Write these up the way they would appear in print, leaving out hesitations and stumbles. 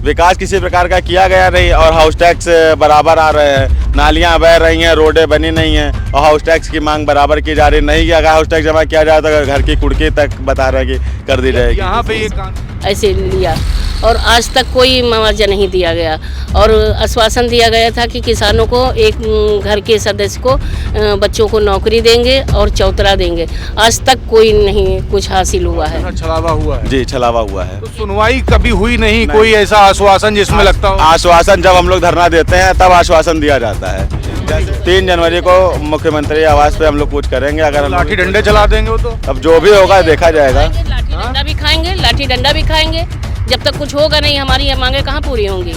विकास किसी प्रकार का किया गया नहीं और हाउस टैक्स बराबर आ रहे हैं, नालियां बह रही हैं, रोडें बनी नहीं हैं और हाउस टैक्स की मांग बराबर की जा रही नहीं कि अगर हाउस टैक्स जमा किया जाए तो घर की कुड़की तक बता रहे हैं कि कर दी जाएगी। यहाँ पे ये काम ऐसे लिया और आज तक कोई मुआवजा नहीं दिया गया और आश्वासन दिया गया था कि किसानों को एक घर के सदस्य को बच्चों को नौकरी देंगे और चौतरा देंगे। आज तक कोई नहीं कुछ हासिल हुआ है। ऐसा छलावा हुआ है। जी, छलावा हुआ है। तो सुनवाई कभी हुई नहीं, कोई ऐसा आश्वासन जिसमें लगता हो? आश्वासन जब हम लोग धरना देते हैं तब आश्वासन दिया जाता है। 3 जनवरी को मुख्यमंत्री आवास पे हम लोग कुछ करेंगे। अगर हम लाठी डंडे चला देंगे वो तो। अब जो भी होगा देखा जाएगा। लाठी डंडा भी खाएंगे, लाठी डंडा भी खाएंगे। जब तक कुछ होगा नहीं हमारी ये मांगे कहाँ पूरी होंगी।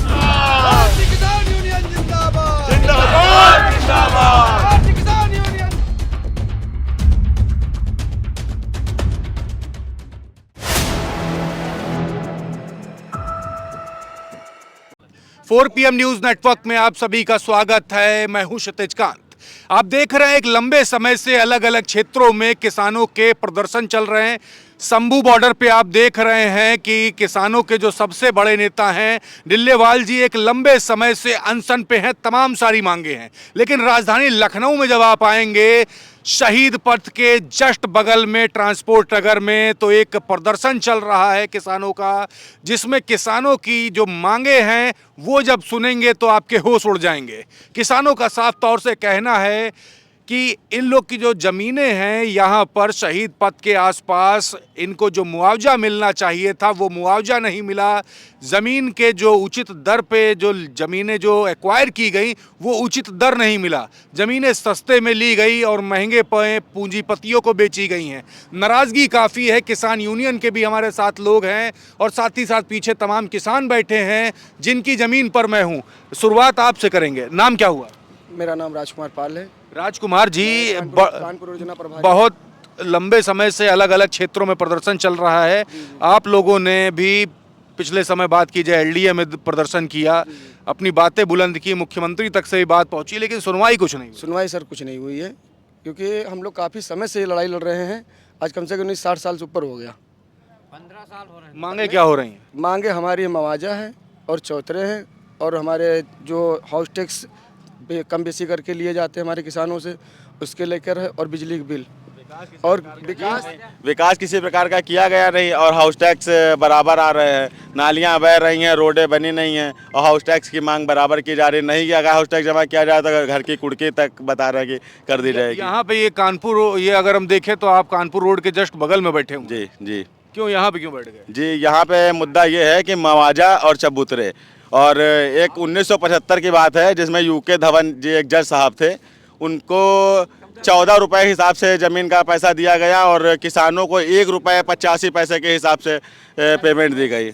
फोर PM न्यूज नेटवर्क में आप सभी का स्वागत है। मैं हूं क्षितिज कांत। आप देख रहे हैं एक लंबे समय से अलग अलग क्षेत्रों में किसानों के प्रदर्शन चल रहे हैं। शंभू बॉर्डर पे आप देख रहे हैं कि किसानों के जो सबसे बड़े नेता हैं डिल्लेवाल जी एक लंबे समय से अनशन पे हैं। तमाम सारी मांगे हैं, लेकिन राजधानी लखनऊ में जब आप आएंगे शहीद पथ के जस्ट बगल में ट्रांसपोर्ट नगर में तो एक प्रदर्शन चल रहा है किसानों का, जिसमें किसानों की जो मांगे हैं वो जब सुनेंगे तो आपके होश उड़ जाएंगे। किसानों का साफ तौर से कहना है कि इन लोग की जो ज़मीनें हैं यहाँ पर शहीद पथ के आसपास इनको जो मुआवजा मिलना चाहिए था वो मुआवजा नहीं मिला। ज़मीन के जो उचित दर पे जो ज़मीनें जो एक्वायर की गई वो उचित दर नहीं मिला। ज़मीनें सस्ते में ली गई और महंगे पे पूंजीपतियों को बेची गई हैं। नाराज़गी काफ़ी है। किसान यूनियन के भी हमारे साथ लोग हैं और साथ ही साथ पीछे तमाम किसान बैठे हैं जिनकी ज़मीन पर मैं हूँ। शुरुआत आपसे करेंगे। नाम क्या हुआ? मेरा नाम राजकुमार पाल है। राजकुमार जी, कानपुर योजना प्रभारी। बहुत लंबे समय से अलग अलग क्षेत्रों में प्रदर्शन चल रहा है। आप लोगों ने भी पिछले समय बात की जाए LDA में प्रदर्शन किया, अपनी बातें बुलंद की, मुख्यमंत्री तक से भी बात पहुंची, लेकिन सुनवाई कुछ नहीं हुई। सुनवाई सर कुछ नहीं हुई है, क्योंकि हम लोग काफ़ी समय से ये लड़ाई लड़ रहे हैं। आज कम से कम 60 साल से ऊपर हो गया। 15 साल हो रहे हैं। मांगे क्या हो रही हैं? मांगे हमारी मुआवजा है और चौतरे हैं और हमारे जो हाउस टैक्स कम बेसी करके लिए जाते हैं हमारे किसानों से उसके लेकर है और बिजली के बिल और विकास किसी प्रकार का किया गया नहीं और हाउस टैक्स बराबर आ रहे हैं, नालियां बह रही हैं, रोडें बनी नहीं हैं और हाउस टैक्स की मांग बराबर की जा रही नहीं कि अगर हाउस टैक्स जमा किया जाए तो घर की कुड़की तक बता रहे हैं कि कर दी जाएगी। यहाँ पे ये कानपुर, ये अगर हम देखें तो आप कानपुर रोड के जस्ट बगल में बैठे होंगे। जी जी। क्यों यहाँ पे क्यों बैठ गए? जी, यहाँ पे मुद्दा ये है कि मुआवजा और चबूतरे और एक 1975 की बात है जिसमें UK धवन जी एक जज साहब थे, उनको 14 रुपए के हिसाब से ज़मीन का पैसा दिया गया और किसानों को 1 रुपये 85 पैसे के हिसाब से पेमेंट दी गई।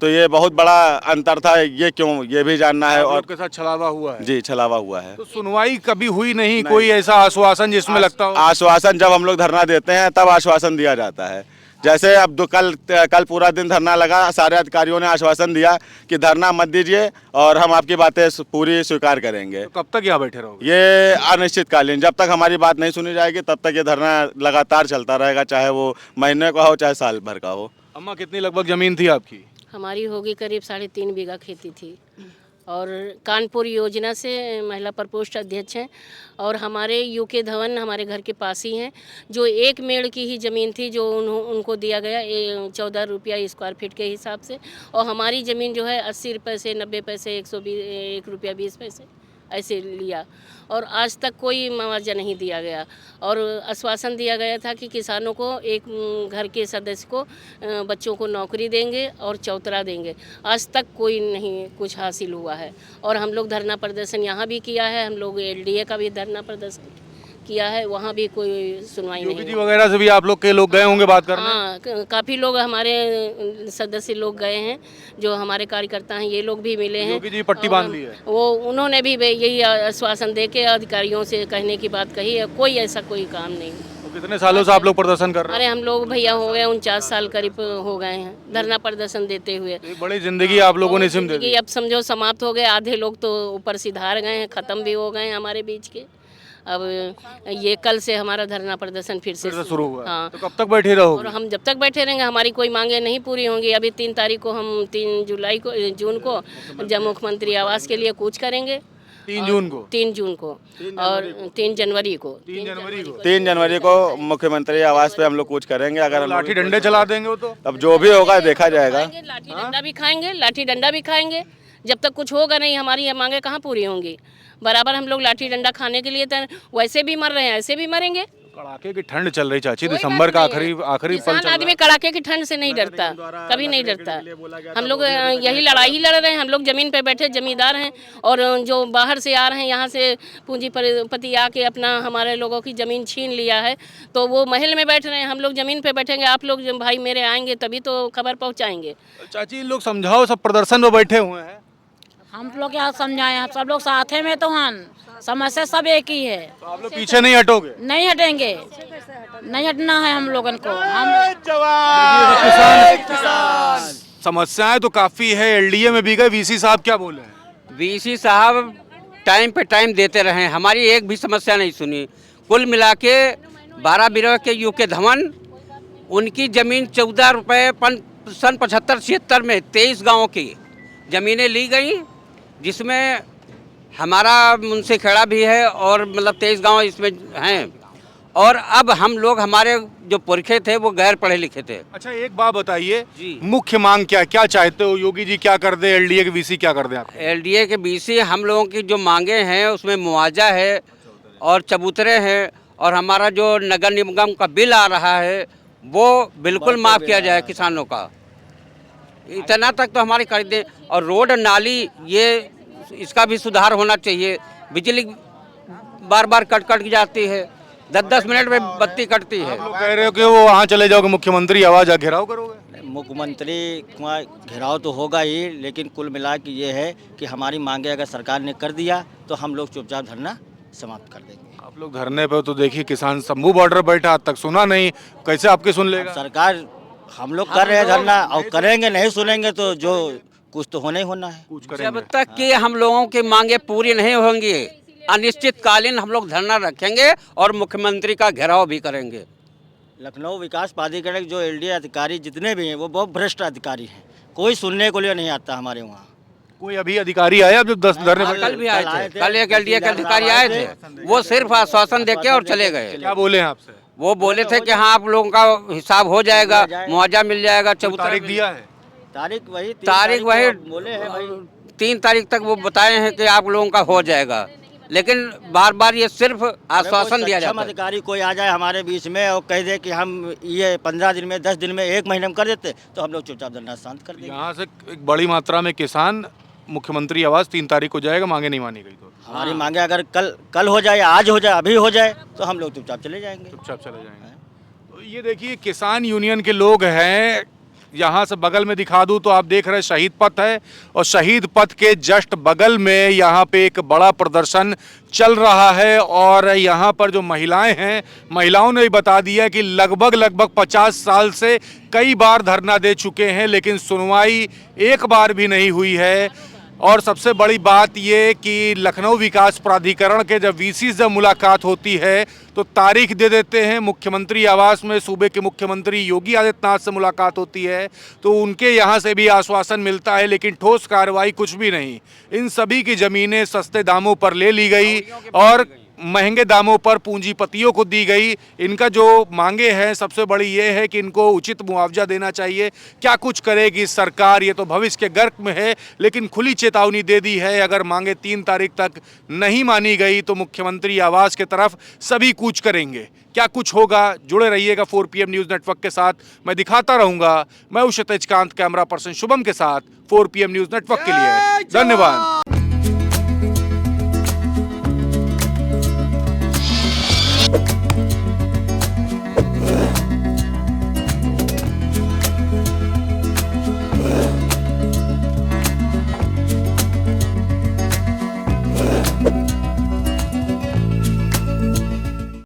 तो ये बहुत बड़ा अंतर था। ये क्यों, ये भी जानना है। और आपके साथ छलावा हुआ है? जी, छलावा हुआ है। तो सुनवाई कभी हुई नहीं, कोई ऐसा आश्वासन जिसमें लगता हो? आश्वासन जब हम लोग धरना देते हैं तब आश्वासन दिया जाता है। जैसे अब कल पूरा दिन धरना लगा, सारे अधिकारियों ने आश्वासन दिया कि धरना मत दीजिए और हम आपकी बातें पूरी स्वीकार करेंगे। तो कब तक यहाँ बैठे रहोगे? ये अनिश्चितकालीन, जब तक हमारी बात नहीं सुनी जाएगी तब तक ये धरना लगातार चलता रहेगा, चाहे वो महीने का हो चाहे साल भर का हो। अम्मा, कितनी लगभग ज़मीन थी आपकी? हमारी होगी करीब 3.5 बीघा खेती थी और कानपुर योजना से महिला प्रकोष्ठ अध्यक्ष हैं और हमारे UK धवन हमारे घर के पास ही हैं, जो 1 मेड़ की ही ज़मीन थी जो उनको दिया गया 14 रुपया स्क्वायर फीट के हिसाब से, और हमारी ज़मीन जो है 80 रुपये से 90 पैसे 1 रुपया 20 पैसे ऐसे लिया और आज तक कोई मुआवजा नहीं दिया गया और आश्वासन दिया गया था कि किसानों को एक घर के सदस्य को बच्चों को नौकरी देंगे और चौतरा देंगे। आज तक कोई नहीं कुछ हासिल हुआ है और हम लोग धरना प्रदर्शन यहाँ भी किया है, हम लोग LDA का भी धरना प्रदर्शन किया है, वहाँ भी कोई सुनवाई नहीं। जी वगैरह से भी आप लोग के लोग गए होंगे बात करने? हाँ, काफ़ी लोग हमारे सदस्य लोग गए हैं, जो हमारे कार्यकर्ता हैं ये लोग भी मिले हैं। योगी जी पट्टी बांध ली है? वो उन्होंने भी यही आश्वासन दे के अधिकारियों से कहने की बात कही है, कोई ऐसा कोई काम नहीं। तो कितने सालों से आप लोग प्रदर्शन कर रहे हैं? अरे हम लोग भैया हो गए 49 साल करीब हो गए हैं धरना प्रदर्शन देते हुए। एक बड़ी जिंदगी आप लोगों ने इसमें दे दी। अब समझो समाप्त हो गए, आधे लोग तो ऊपर सिधार गए हैं, ख़त्म भी हो गए हैं हमारे बीच के। अब ये कल से हमारा धरना प्रदर्शन फिर से शुरू हुआ। हाँ। तो कब तक बैठे रहोगे? और हम जब तक बैठे रहेंगे हमारी कोई मांगे नहीं पूरी होंगी। अभी 3 तारीख को हम 3 जून को जब मुख्यमंत्री आवास के लिए कूच करेंगे 3 जून को 3 जून को और 3 जनवरी को 3 जनवरी को मुख्यमंत्री आवास पे हम लोग कूच करेंगे। अगर हम लाठी डंडे चला देंगे वो तो। अब जो भी होगा देखा जाएगा। लाठी डंडा भी खाएंगे, लाठी डंडा भी खाएंगे। जब तक कुछ होगा नहीं हमारी ये मांगे कहाँ पूरी होंगी। बराबर हम लोग लाठी डंडा खाने के लिए तो वैसे भी मर रहे हैं, ऐसे भी मरेंगे। कड़ाके की ठंड चल रही चाची, दिसंबर का आखिरी पल किसान चल आदमी कड़ाके की ठंड से नहीं डरता, कभी नहीं डरता। हम लोग यही लड़ाई ही लड़ रहे हैं। हम लोग जमीन पे बैठे जमींदार हैं और जो बाहर से आ रहे हैं यहाँ से पूंजीपति आके अपना हमारे लोगों की ज़मीन छीन लिया है, तो वो महल में बैठ रहे हैं, हम लोग ज़मीन पे बैठेंगे। आप लोग जब भाई मेरे आएंगे तभी तो खबर पहुँचाएंगे। चाची इन लोग समझाओ, सब प्रदर्शन में बैठे हुए हैं। हम लोग क्या समझाएं, सब लोग साथ में तो हैं, समस्या सब एक ही है। तो आप लोग पीछे नहीं हटोगे? नहीं हटेंगे, नहीं हटना है हम लोगन को। हम समस्याएं तो काफी है। एलडीए में भी गए, वीसी साहब क्या बोले हैं? वीसी साहब टाइम पे टाइम देते रहे, हमारी एक भी समस्या नहीं सुनी। कुल मिला के 12 बिरह के यूके धवन, उनकी ज़मीन 14 रुपये सन 75-76 में 23 गाँव की ज़मीनें ली गई, जिसमें हमारा मुंशी खेड़ा भी है और मतलब 23 गांव इसमें हैं। और अब हम लोग, हमारे जो पुरखे थे वो गैर पढ़े लिखे थे। अच्छा एक बात बताइए, जी। मुख्य मांग क्या चाहते हो? योगी जी क्या कर दे, एलडीए के वीसी क्या कर दे? आप एलडीए के बीसी हम लोगों की जो मांगे हैं उसमें मुआवजा है और चबूतरे हैं, और हमारा जो नगर निगम का बिल आ रहा है वो बिल्कुल माफ़ किया जाए किसानों का। इतना तक तो हमारी कर दें। और रोड नाली ये इसका भी सुधार होना चाहिए। बिजली बार बार कट जाती है, 10-10 मिनट में बत्ती कटती है। आप लोग कह रहे हो कि वो वहाँ चले जाओगे, मुख्यमंत्री आवाज घेराव करोगे? मुख्यमंत्री का घेराव तो होगा ही, लेकिन कुल मिला के ये है कि हमारी मांगे अगर सरकार ने कर दिया तो हम लोग चुपचाप धरना समाप्त कर देंगे। आप लोग धरने पे तो देखिए किसान शंभू बॉर्डर बैठा, आज तक सुना नहीं, कैसे आपके सुन लेगा? सरकार हम लोग कर रहे हैं धरना, और करेंगे, नहीं सुनेंगे तो जो कुछ तो होना ही होना है। कुछ जब करेंगे। तक कि हम लोगों की मांगे पूरी नहीं होंगी, अनिश्चितकालीन हम लोग धरना रखेंगे और मुख्यमंत्री का घेराव भी करेंगे। लखनऊ विकास प्राधिकरण जो एलडीए अधिकारी जितने भी हैं वो बहुत भ्रष्ट अधिकारी हैं, कोई सुनने को लिए नहीं आता हमारे वहाँ। कोई अभी अधिकारी आया अब जब 10 धरने पर? कल भी आए थे, कल एक एलडीए के अधिकारी आए थे, वो सिर्फ आश्वासन देके और चले गए। क्या बोले हैं आपसे? वो बोले थे कि हाँ आप लोगों का हिसाब हो जाएगा, मुआवजा मिल जाएगा, चबूतरा तारीख दिया है? तारीख वही तारीख वही बोले हैं भाई। 3 तारीख तक वो बताए हैं कि आप लोगों का हो जाएगा, लेकिन बार बार ये सिर्फ आश्वासन दिया जाता है। अधिकारी कोई आ जाए हमारे बीच में और कह दे कि हम ये 15 दिन में, 10 दिन में, 1 महीने में कर देते तो हम लोग चुपचाप धरना शांत कर देंगे। यहाँ से एक बड़ी मात्रा में किसान मुख्यमंत्री आवास 3 तारीख को जाएगा, मांगे नहीं मानी गई तो हमारी मांगे अगर कल हो जाए, आज हो जाए, अभी हो जाए तो हम लोग चुपचाप चले जाएंगे। चुपचाप चले जाएंगे। तो ये देखिए किसान यूनियन के लोग हैं। यहाँ से बगल में दिखा दूँ तो आप देख रहे हैं शहीद पथ है, और शहीद पथ के जस्ट बगल में यहाँ पे एक बड़ा प्रदर्शन चल रहा है। और यहाँ पर जो महिलाएं हैं, महिलाओं ने भी बता दिया कि लगभग 50 साल से कई बार धरना दे चुके हैं, लेकिन सुनवाई एक बार भी नहीं हुई है। और सबसे बड़ी बात ये कि लखनऊ विकास प्राधिकरण के जब वीसी से मुलाकात होती है तो तारीख दे देते हैं। मुख्यमंत्री आवास में सूबे के मुख्यमंत्री योगी आदित्यनाथ से मुलाकात होती है तो उनके यहाँ से भी आश्वासन मिलता है, लेकिन ठोस कार्रवाई कुछ भी नहीं। इन सभी की ज़मीनें सस्ते दामों पर ले ली गई और महंगे दामों पर पूंजीपतियों को दी गई। इनका जो मांगे हैं सबसे बड़ी ये है कि इनको उचित मुआवजा देना चाहिए। क्या कुछ करेगी सरकार, ये तो भविष्य के गर्क में है, लेकिन खुली चेतावनी दे दी है अगर मांगे 3 तारीख तक नहीं मानी गई तो मुख्यमंत्री आवास के तरफ सभी कूच करेंगे। क्या कुछ होगा, जुड़े रहिएगा 4 PM न्यूज़ नेटवर्क के साथ, मैं दिखाता रहूँगा। मैं हूँ क्षितिज कांत, कैमरा पर्सन शुभम के साथ 4 PM न्यूज़ नेटवर्क के लिए धन्यवाद।